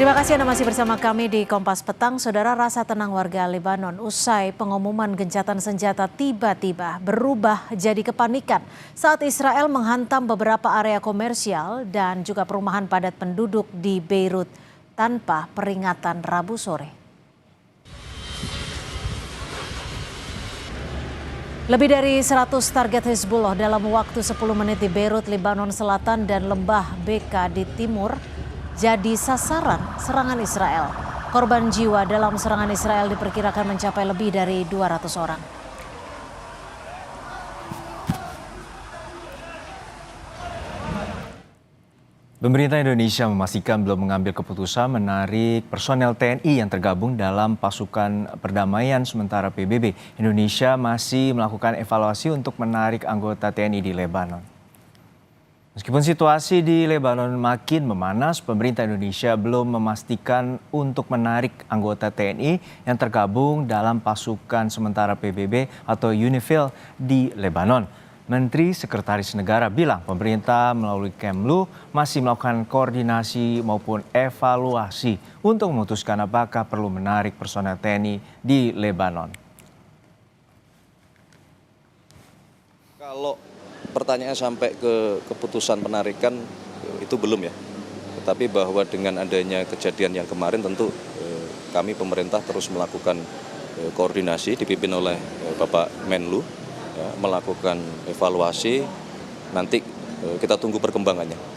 Terima kasih Anda masih bersama kami di Kompas Petang. Saudara, rasa tenang warga Lebanon usai pengumuman gencatan senjata tiba-tiba berubah jadi kepanikan saat Israel menghantam beberapa area komersial dan juga perumahan padat penduduk di Beirut tanpa peringatan Rabu sore. Lebih dari 100 target Hezbollah dalam waktu 10 menit di Beirut, Lebanon Selatan dan Lembah Beka di timur jadi sasaran serangan Israel. Korban jiwa dalam serangan Israel diperkirakan mencapai lebih dari 200 orang. Pemerintah Indonesia memastikan belum mengambil keputusan menarik personel TNI yang tergabung dalam pasukan perdamaian sementara PBB. Indonesia masih melakukan evaluasi untuk menarik anggota TNI di Lebanon. Meskipun situasi di Lebanon makin memanas, pemerintah Indonesia belum memastikan untuk menarik anggota TNI yang tergabung dalam pasukan sementara PBB atau UNIFIL di Lebanon. Menteri Sekretaris Negara bilang pemerintah melalui Kemlu masih melakukan koordinasi maupun evaluasi untuk memutuskan apakah perlu menarik personel TNI di Lebanon. Kalau pertanyaan sampai ke keputusan penarikan itu belum ya. Tetapi bahwa dengan adanya kejadian yang kemarin tentu kami pemerintah terus melakukan koordinasi dipimpin oleh Bapak Menlu, ya, melakukan evaluasi. Nanti kita tunggu perkembangannya.